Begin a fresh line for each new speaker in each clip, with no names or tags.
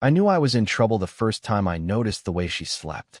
I knew I was in trouble the first time I noticed the way she slept.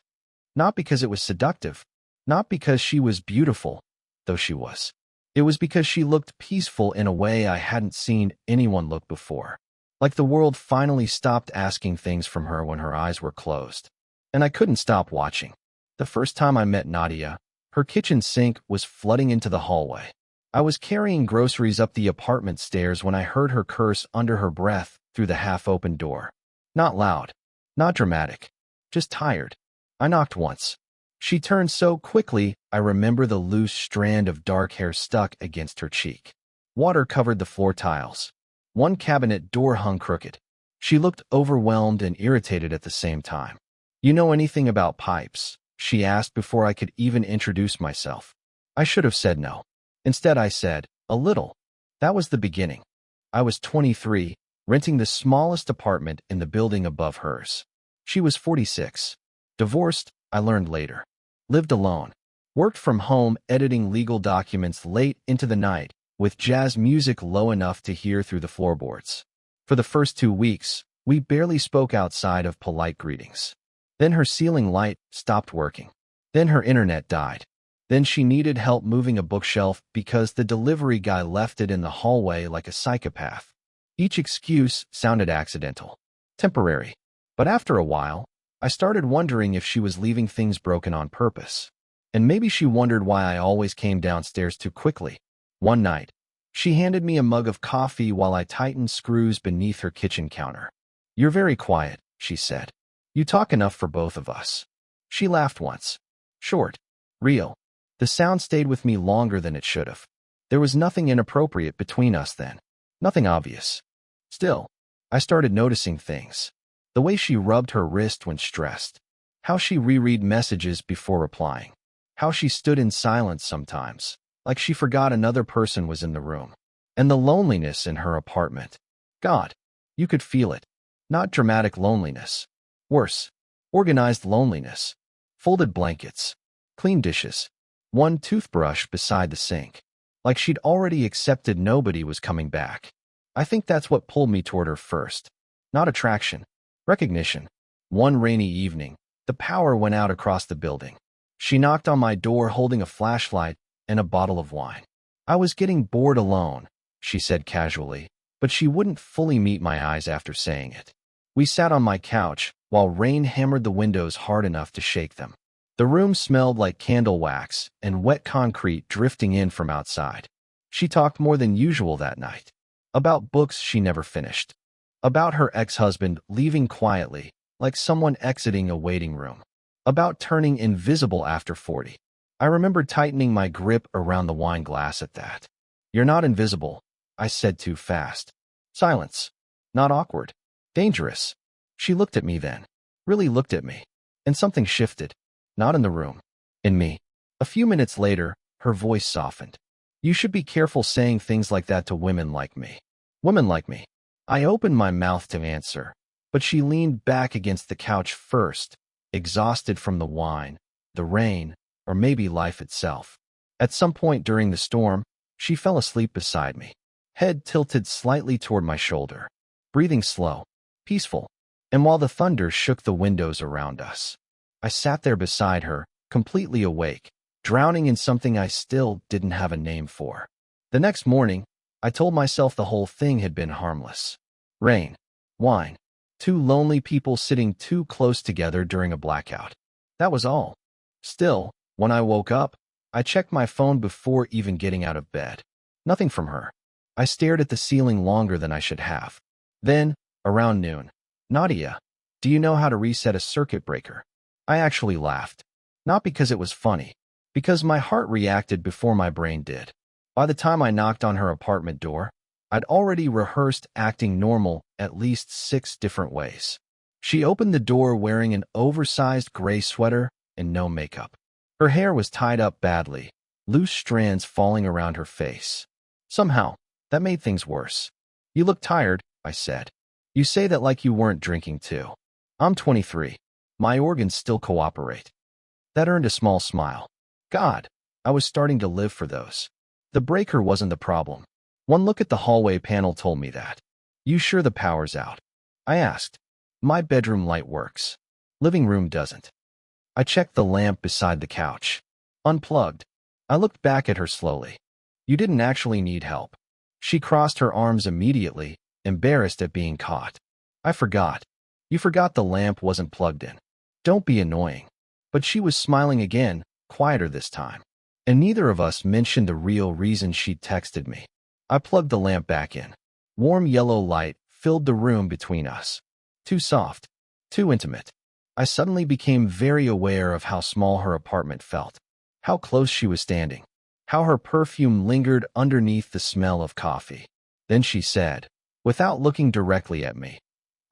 Not because it was seductive, not because she was beautiful, though she was. It was because she looked peaceful in a way I hadn't seen anyone look before. Like the world finally stopped asking things from her when her eyes were closed. And I couldn't stop watching. The first time I met Nadia, her kitchen sink was flooding into the hallway. I was carrying groceries up the apartment stairs when I heard her curse under her breath through the half-open door. Not loud, not dramatic, just tired. I knocked once. She turned so quickly, I remember the loose strand of dark hair stuck against her cheek. Water covered the floor tiles. One cabinet door hung crooked. She looked overwhelmed and irritated at the same time. "You know anything about pipes?" she asked before I could even introduce myself. I should have said no. Instead, I said, "A little." That was the beginning. I was 23, renting the smallest apartment in the building above hers. She was 46. Divorced, I learned later. Lived alone. Worked from home editing legal documents late into the night, with jazz music low enough to hear through the floorboards. For the first 2 weeks, we barely spoke outside of polite greetings. Then her ceiling light stopped working. Then her internet died. Then she needed help moving a bookshelf because the delivery guy left it in the hallway like a psychopath. Each excuse sounded accidental, temporary. But after a while, I started wondering if she was leaving things broken on purpose. And maybe she wondered why I always came downstairs too quickly. One night, she handed me a mug of coffee while I tightened screws beneath her kitchen counter. "You're very quiet," she said. "You talk enough for both of us." She laughed once. Short. Real. The sound stayed with me longer than it should have. There was nothing inappropriate between us then. Nothing obvious. Still, I started noticing things. The way she rubbed her wrist when stressed. How she reread messages before replying. How she stood in silence sometimes, like she forgot another person was in the room. And the loneliness in her apartment. God, you could feel it. Not dramatic loneliness. Worse, organized loneliness. Folded blankets. Clean dishes. One toothbrush beside the sink. Like she'd already accepted nobody was coming back. I think that's what pulled me toward her first. Not attraction. Recognition. One rainy evening, the power went out across the building. She knocked on my door holding a flashlight and a bottle of wine. "I was getting bored alone," she said casually, but she wouldn't fully meet my eyes after saying it. We sat on my couch while rain hammered the windows hard enough to shake them. The room smelled like candle wax and wet concrete drifting in from outside. She talked more than usual that night. About books she never finished. About her ex-husband leaving quietly, like someone exiting a waiting room. About turning invisible after 40. I remember tightening my grip around the wine glass at that. "You're not invisible," I said too fast. Silence. Not awkward. Dangerous. She looked at me then. Really looked at me. And something shifted. Not in the room. In me. A few minutes later, her voice softened. "You should be careful saying things like that to women like me." Women like me. I opened my mouth to answer, but she leaned back against the couch first, exhausted from the wine, the rain, or maybe life itself. At some point during the storm, she fell asleep beside me, head tilted slightly toward my shoulder, breathing slow, peaceful. And while the thunder shook the windows around us, I sat there beside her, completely awake, drowning in something I still didn't have a name for. The next morning, I told myself the whole thing had been harmless. Rain. Wine. Two lonely people sitting too close together during a blackout. That was all. Still, when I woke up, I checked my phone before even getting out of bed. Nothing from her. I stared at the ceiling longer than I should have. Then, around noon, "Nadia, do you know how to reset a circuit breaker?" I actually laughed. Not because it was funny, because my heart reacted before my brain did. By the time I knocked on her apartment door, I'd already rehearsed acting normal at least 6 different ways. She opened the door wearing an oversized gray sweater and no makeup. Her hair was tied up badly, loose strands falling around her face. Somehow, that made things worse. "You look tired," I said. "You say that like you weren't drinking too." "I'm 23. My organs still cooperate." That earned a small smile. God, I was starting to live for those. The breaker wasn't the problem. One look at the hallway panel told me that. "You sure the power's out?" I asked. My bedroom light works. Living room doesn't. I checked the lamp beside the couch. Unplugged. I looked back at her slowly. You didn't actually need help. She crossed her arms immediately, embarrassed at being caught. I forgot. You forgot the lamp wasn't plugged in. Don't be annoying. But she was smiling again, quieter this time. And neither of us mentioned the real reason she'd texted me. I plugged the lamp back in. Warm yellow light filled the room between us. Too soft. Too intimate. I suddenly became very aware of how small her apartment felt. How close she was standing. How her perfume lingered underneath the smell of coffee. Then she said, without looking directly at me,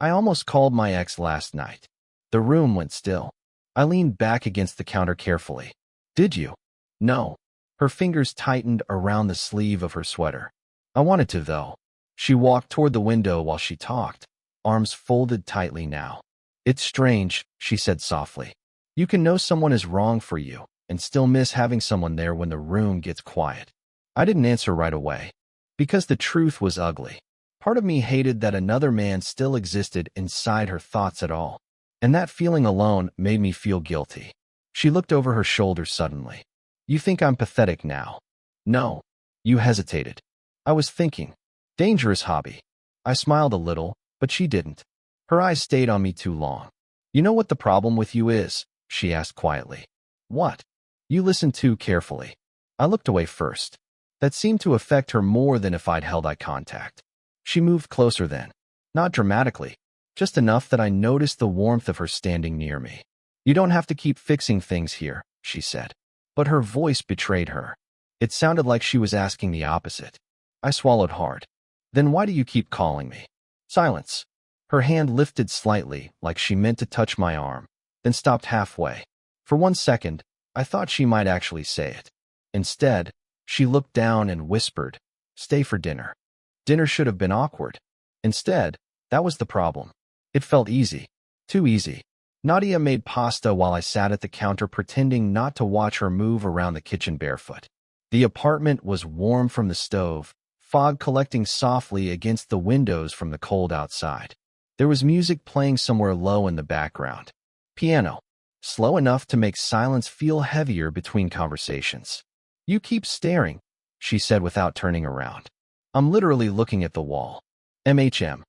I almost called my ex last night. The room went still. I leaned back against the counter carefully. Did you? No. Her fingers tightened around the sleeve of her sweater. I wanted to, though. She walked toward the window while she talked, arms folded tightly now. It's strange, she said softly. You can know someone is wrong for you and still miss having someone there when the room gets quiet. I didn't answer right away, because the truth was ugly. Part of me hated that another man still existed inside her thoughts at all, and that feeling alone made me feel guilty. She looked over her shoulder suddenly. You think I'm pathetic now? No. You hesitated. I was thinking. Dangerous hobby. I smiled a little, but she didn't. Her eyes stayed on me too long. You know what the problem with you is? She asked quietly. What? You listen too carefully. I looked away first. That seemed to affect her more than if I'd held eye contact. She moved closer then. Not dramatically. Just enough that I noticed the warmth of her standing near me. You don't have to keep fixing things here, she said. But her voice betrayed her. It sounded like she was asking the opposite. I swallowed hard. Then why do you keep calling me? Silence. Her hand lifted slightly, like she meant to touch my arm, then stopped halfway. For 1 second, I thought she might actually say it. Instead, she looked down and whispered, Stay for dinner. Dinner should have been awkward. Instead, that was the problem. It felt easy. Too easy. Nadia made pasta while I sat at the counter pretending not to watch her move around the kitchen barefoot. The apartment was warm from the stove, fog collecting softly against the windows from the cold outside. There was music playing somewhere low in the background. Piano. Slow enough to make silence feel heavier between conversations. You keep staring, she said without turning around. I'm literally looking at the wall. MHM.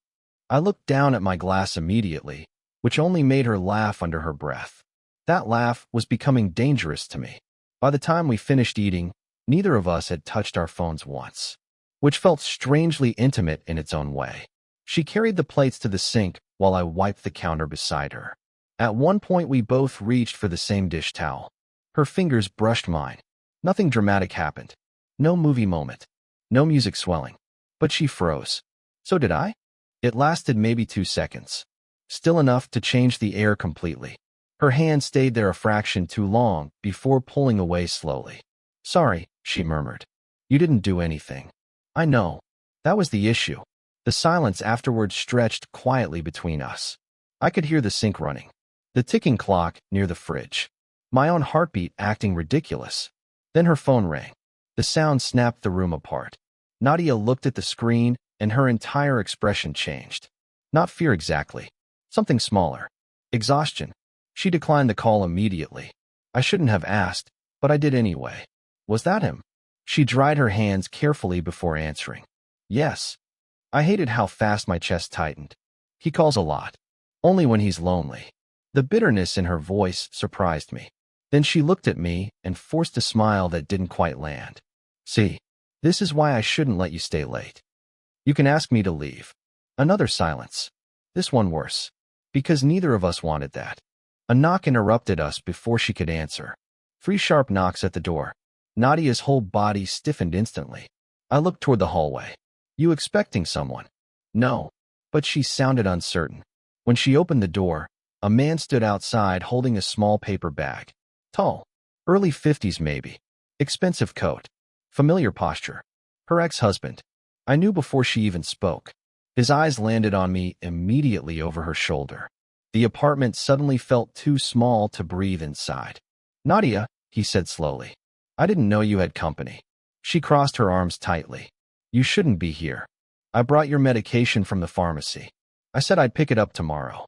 I looked down at my glass immediately, which only made her laugh under her breath. That laugh was becoming dangerous to me. By the time we finished eating, neither of us had touched our phones once, which felt strangely intimate in its own way. She carried the plates to the sink while I wiped the counter beside her. At one point, we both reached for the same dish towel. Her fingers brushed mine. Nothing dramatic happened. No movie moment. No music swelling. But she froze. So did I? It lasted maybe 2 seconds. Still enough to change the air completely. Her hand stayed there a fraction too long before pulling away slowly. Sorry, she murmured. You didn't do anything. I know. That was the issue. The silence afterwards stretched quietly between us. I could hear the sink running. The ticking clock near the fridge. My own heartbeat acting ridiculous. Then her phone rang. The sound snapped the room apart. Nadia looked at the screen, and her entire expression changed. Not fear exactly. Something smaller. Exhaustion. She declined the call immediately. I shouldn't have asked, but I did anyway. Was that him? She dried her hands carefully before answering. Yes. I hated how fast my chest tightened. He calls a lot. Only when he's lonely. The bitterness in her voice surprised me. Then she looked at me and forced a smile that didn't quite land. See, this is why I shouldn't let you stay late. You can ask me to leave. Another silence. This one worse. Because neither of us wanted that. A knock interrupted us before she could answer. 3 sharp knocks at the door. Nadia's whole body stiffened instantly. I looked toward the hallway. You expecting someone? No. But she sounded uncertain. When she opened the door, a man stood outside holding a small paper bag. Tall. Early 50s maybe. Expensive coat. Familiar posture. Her ex-husband. I knew before she even spoke. His eyes landed on me immediately over her shoulder. The apartment suddenly felt too small to breathe inside. Nadia, he said slowly. I didn't know you had company. She crossed her arms tightly. You shouldn't be here. I brought your medication from the pharmacy. I said I'd pick it up tomorrow.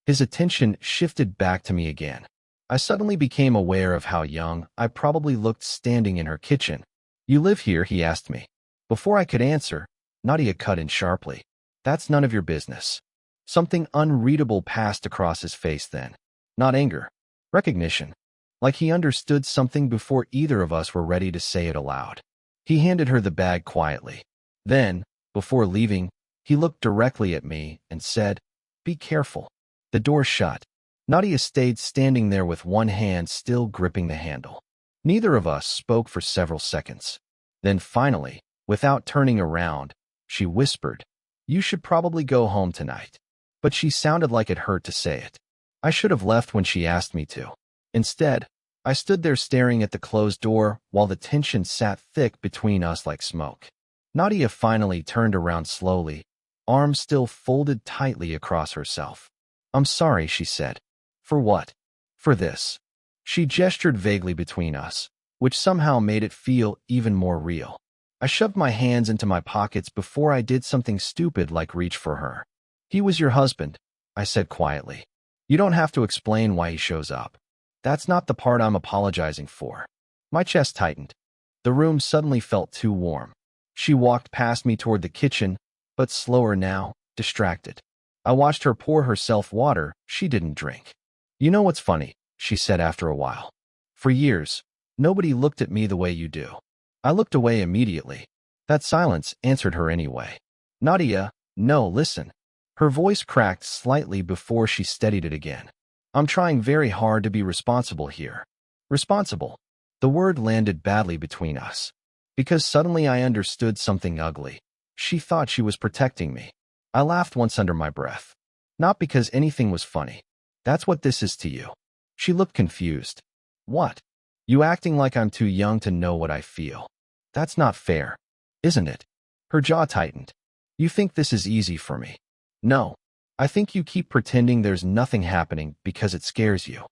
His attention shifted back to me again. I suddenly became aware of how young I probably looked standing in her kitchen. "You live here?" he asked me. Before I could answer, Nadia cut in sharply. "That's none of your business." Something unreadable passed across his face then. Not anger. Recognition. Like he understood something before either of us were ready to say it aloud. He handed her the bag quietly. Then, before leaving, he looked directly at me and said, "Be careful." The door shut. Nadia stayed standing there with one hand still gripping the handle. Neither of us spoke for several seconds. Then finally, without turning around, she whispered, "You should probably go home tonight." But she sounded like it hurt to say it. I should have left when she asked me to. Instead, I stood there staring at the closed door while the tension sat thick between us like smoke. Nadia finally turned around slowly, arms still folded tightly across herself. "I'm sorry," she said. "For what?" "For this." She gestured vaguely between us, which somehow made it feel even more real. I shoved my hands into my pockets before I did something stupid like reach for her. "He was your husband," I said quietly. "You don't have to explain why he shows up. That's not the part I'm apologizing for." My chest tightened. The room suddenly felt too warm. She walked past me toward the kitchen, but slower now, distracted. I watched her pour herself water she didn't drink. "You know what's funny?" she said after a while. "For years, nobody looked at me the way you do." I looked away immediately. That silence answered her anyway. "Nadia, no, listen." Her voice cracked slightly before she steadied it again. "I'm trying very hard to be responsible here." Responsible. The word landed badly between us. Because suddenly I understood something ugly. She thought she was protecting me. I laughed once under my breath. "Not because anything was funny. That's what this is to you." She looked confused. "What? You acting like I'm too young to know what I feel. That's not fair, isn't it?" Her jaw tightened. "You think this is easy for me?" "No. I think you keep pretending there's nothing happening because it scares you."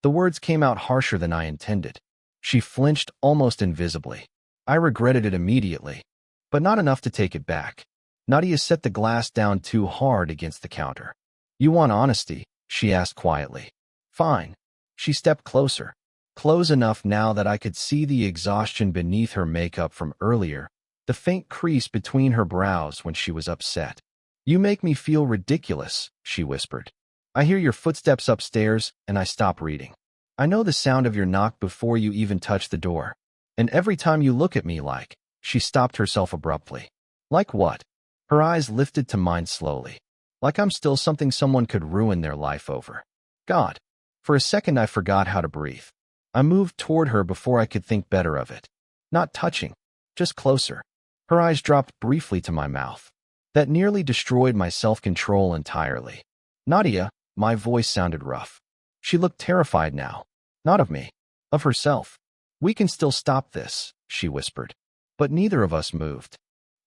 The words came out harsher than I intended. She flinched almost invisibly. I regretted it immediately, but not enough to take it back. Nadia set the glass down too hard against the counter. "You want honesty?" she asked quietly. "Fine." She stepped closer. Close enough now that I could see the exhaustion beneath her makeup from earlier, the faint crease between her brows when she was upset. "You make me feel ridiculous," she whispered. "I hear your footsteps upstairs, and I stop reading. I know the sound of your knock before you even touch the door. And every time you look at me like..." She stopped herself abruptly. "Like what?" Her eyes lifted to mine slowly. "Like I'm still something someone could ruin their life over." God. For a second I forgot how to breathe. I moved toward her before I could think better of it. Not touching, just closer. Her eyes dropped briefly to my mouth. That nearly destroyed my self-control entirely. "Nadia," my voice sounded rough. She looked terrified now. Not of me, of herself. "We can still stop this," she whispered. But neither of us moved.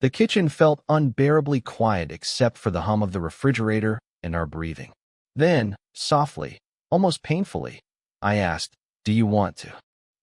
The kitchen felt unbearably quiet except for the hum of the refrigerator and our breathing. Then, softly, almost painfully, I asked, "Do you want to?"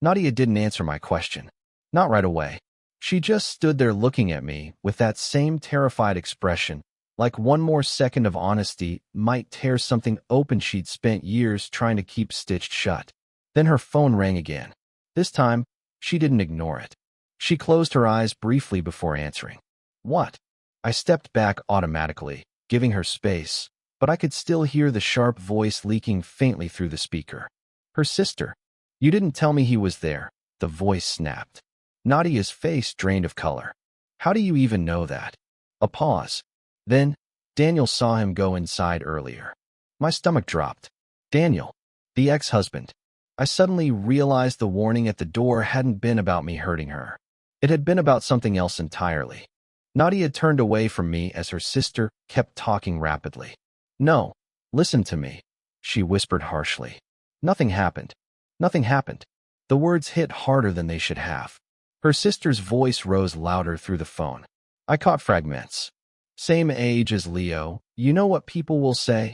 Nadia didn't answer my question. Not right away. She just stood there looking at me with that same terrified expression, like one more second of honesty might tear something open she'd spent years trying to keep stitched shut. Then her phone rang again. This time, she didn't ignore it. She closed her eyes briefly before answering. "What?" I stepped back automatically, giving her space, but I could still hear the sharp voice leaking faintly through the speaker. "Her sister." "You didn't tell me he was there," the voice snapped. Nadia's face drained of color. "How do you even know that?" A pause. Then, "Daniel saw him go inside earlier." My stomach dropped. Daniel, the ex-husband. I suddenly realized the warning at the door hadn't been about me hurting her. It had been about something else entirely. Nadia turned away from me as her sister kept talking rapidly. "No, listen to me," she whispered harshly. "Nothing happened. Nothing happened." The words hit harder than they should have. Her sister's voice rose louder through the phone. I caught fragments. "Same age as Leo. You know what people will say?"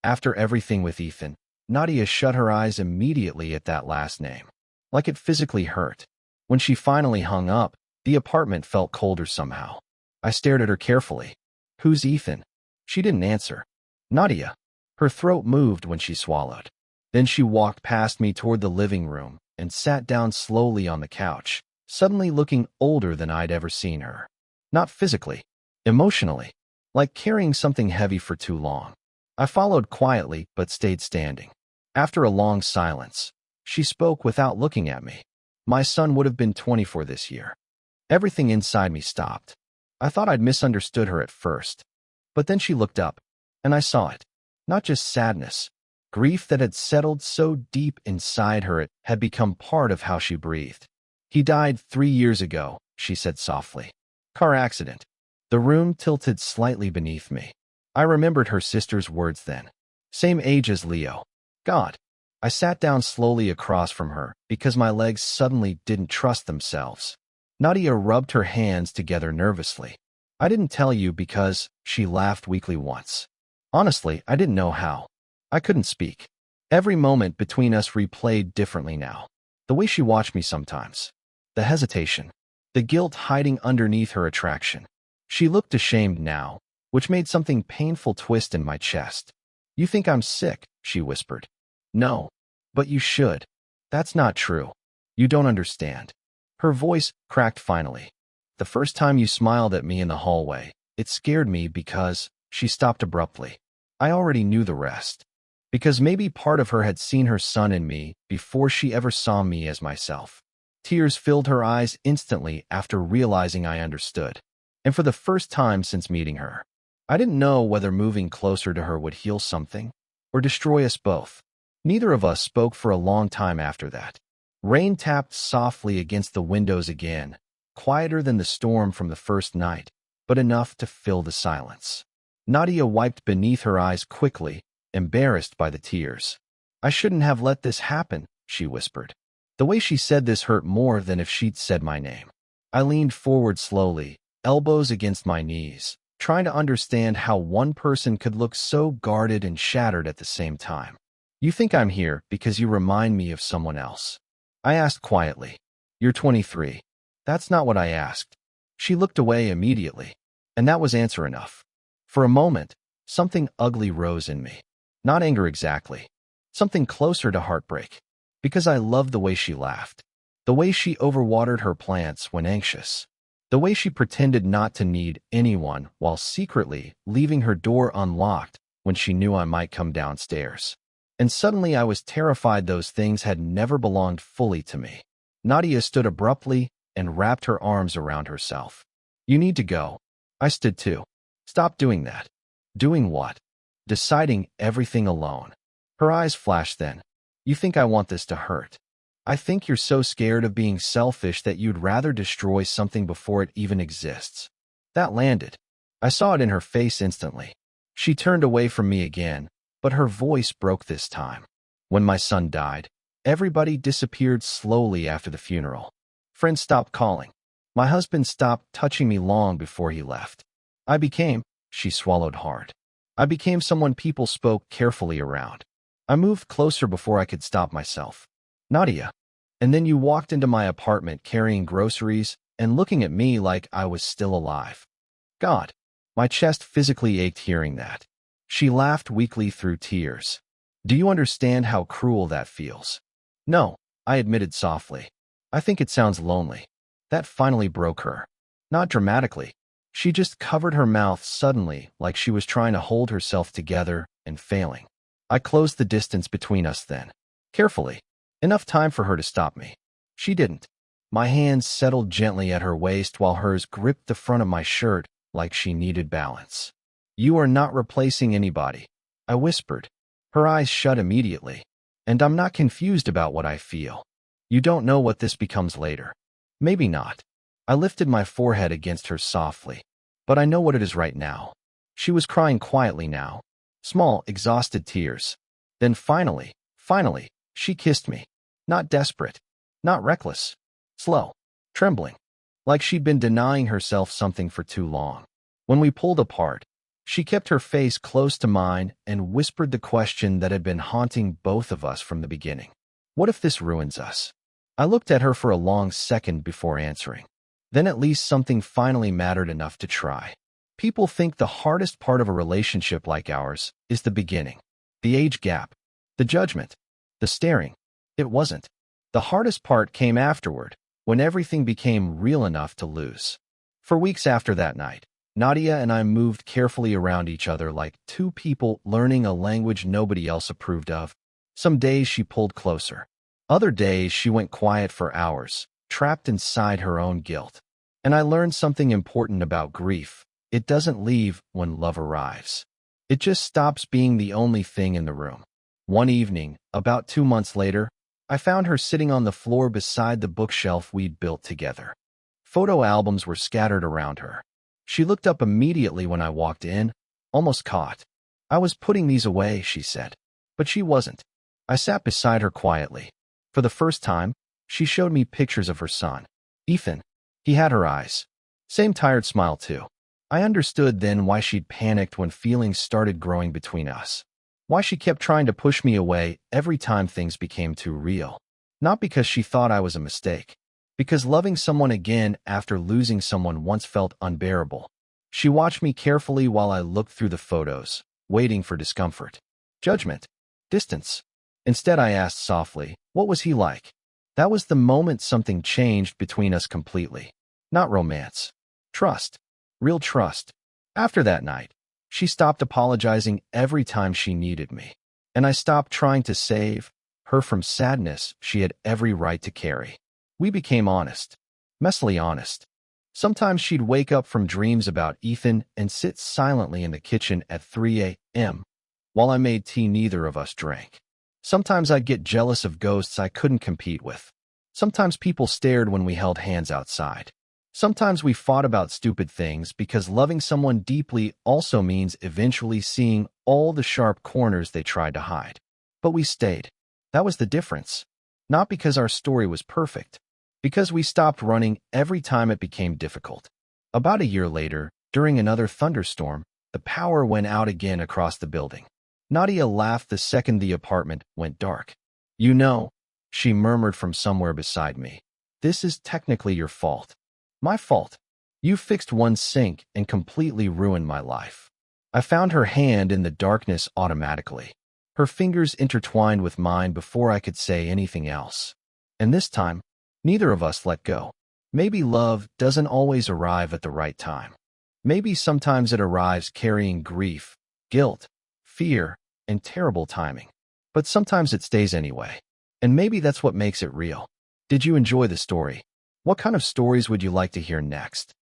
After everything with Ethan, Nadia shut her eyes immediately at that last name. Like it physically hurt. When she finally hung up, the apartment felt colder somehow. I stared at her carefully. "Who's Ethan?" She didn't answer. "Nadia." Her throat moved when she swallowed. Then she walked past me toward the living room and sat down slowly on the couch, suddenly looking older than I'd ever seen her. Not physically, emotionally, like carrying something heavy for too long. I followed quietly but stayed standing. After a long silence, she spoke without looking at me. My son would have been 24 this year. Everything inside me stopped. I thought I'd misunderstood her at first. But then she looked up, and I saw it. Not just sadness. Grief that had settled so deep inside her it had become part of how she breathed. He died 3 years ago, she said softly. Car accident. The room tilted slightly beneath me. I remembered her sister's words then. Same age as Leo. God. I sat down slowly across from her because my legs suddenly didn't trust themselves. Nadia rubbed her hands together nervously. I didn't tell you because she laughed weakly once. Honestly, I didn't know how. I couldn't speak. Every moment between us replayed differently now. The way she watched me sometimes. The hesitation. The guilt hiding underneath her attraction. She looked ashamed now, which made something painful twist in my chest. You think I'm sick, she whispered. No. But you should. That's not true. You don't understand. Her voice cracked finally. The first time you smiled at me in the hallway, it scared me because she stopped abruptly. I already knew the rest. Because maybe part of her had seen her son in me before she ever saw me as myself. Tears filled her eyes instantly after realizing I understood. And for the first time since meeting her, I didn't know whether moving closer to her would heal something or destroy us both. Neither of us spoke for a long time after that. Rain tapped softly against the windows again, quieter than the storm from the first night, but enough to fill the silence. Nadia wiped beneath her eyes quickly, embarrassed by the tears. I shouldn't have let this happen, she whispered. The way she said this hurt more than if she'd said my name. I leaned forward slowly, elbows against my knees, trying to understand how one person could look so guarded and shattered at the same time. You think I'm here because you remind me of someone else. I asked quietly. You're 23. That's not what I asked. She looked away immediately, and that was answer enough. For a moment, something ugly rose in me. Not anger exactly. Something closer to heartbreak. Because I loved the way she laughed. The way she overwatered her plants when anxious. The way she pretended not to need anyone while secretly leaving her door unlocked when she knew I might come downstairs. And suddenly I was terrified those things had never belonged fully to me. Nadia stood abruptly and wrapped her arms around herself. You need to go. I stood too. Stop doing that. Doing what? Deciding everything alone. Her eyes flashed then. You think I want this to hurt. I think you're so scared of being selfish that you'd rather destroy something before it even exists. That landed. I saw it in her face instantly. She turned away from me again, but her voice broke this time. When my son died, everybody disappeared slowly after the funeral. Friends stopped calling. My husband stopped touching me long before he left. She swallowed hard. I became someone people spoke carefully around. I moved closer before I could stop myself. Nadia. And then you walked into my apartment carrying groceries and looking at me like I was still alive. God. My chest physically ached hearing that. She laughed weakly through tears. Do you understand how cruel that feels? No, I admitted softly. I think it sounds lonely. That finally broke her. Not dramatically. She just covered her mouth suddenly like she was trying to hold herself together and failing. I closed the distance between us then. Carefully. Enough time for her to stop me. She didn't. My hands settled gently at her waist while hers gripped the front of my shirt like she needed balance. You are not replacing anybody, I whispered. Her eyes shut immediately. And I'm not confused about what I feel. You don't know what this becomes later. Maybe not. I lifted my forehead against her softly. But I know what it is right now. She was crying quietly now. Small, exhausted tears. Then finally, she kissed me. Not desperate. Not reckless. Slow. Trembling. Like she'd been denying herself something for too long. When we pulled apart, she kept her face close to mine and whispered the question that had been haunting both of us from the beginning. What if this ruins us? I looked at her for a long second before answering. Then at least something finally mattered enough to try. People think the hardest part of a relationship like ours is the beginning. The age gap. The judgment. The staring. It wasn't. The hardest part came afterward, when everything became real enough to lose. For weeks after that night, Nadia and I moved carefully around each other like two people learning a language nobody else approved of. Some days she pulled closer. Other days she went quiet for hours, trapped inside her own guilt. And I learned something important about grief. It doesn't leave when love arrives. It just stops being the only thing in the room. One evening, about 2 months later, I found her sitting on the floor beside the bookshelf we'd built together. Photo albums were scattered around her. She looked up immediately when I walked in, almost caught. "I was putting these away," she said. But she wasn't. I sat beside her quietly. For the first time, she showed me pictures of her son, Ethan. He had her eyes. Same tired smile, too. I understood then why she'd panicked when feelings started growing between us. Why she kept trying to push me away every time things became too real. Not because she thought I was a mistake. Because loving someone again after losing someone once felt unbearable. She watched me carefully while I looked through the photos, waiting for discomfort, judgment, distance. Instead, I asked softly, "What was he like?" That was the moment something changed between us completely. Not romance. Trust. Real trust. After that night, she stopped apologizing every time she needed me. And I stopped trying to save her from sadness she had every right to carry. We became honest. Messily honest. Sometimes she'd wake up from dreams about Ethan and sit silently in the kitchen at 3 a.m. while I made tea neither of us drank. Sometimes I'd get jealous of ghosts I couldn't compete with. Sometimes people stared when we held hands outside. Sometimes we fought about stupid things because loving someone deeply also means eventually seeing all the sharp corners they tried to hide. But we stayed. That was the difference. Not because our story was perfect. Because we stopped running every time it became difficult. About a year later, during another thunderstorm, the power went out again across the building. Nadia laughed the second the apartment went dark. "You know," she murmured from somewhere beside me, "this is technically your fault." "My fault? You fixed one sink and completely ruined my life." I found her hand in the darkness automatically. Her fingers intertwined with mine before I could say anything else. And this time, neither of us let go. Maybe love doesn't always arrive at the right time. Maybe sometimes it arrives carrying grief, guilt, fear, and terrible timing. But sometimes it stays anyway. And maybe that's what makes it real. Did you enjoy the story? What kind of stories would you like to hear next?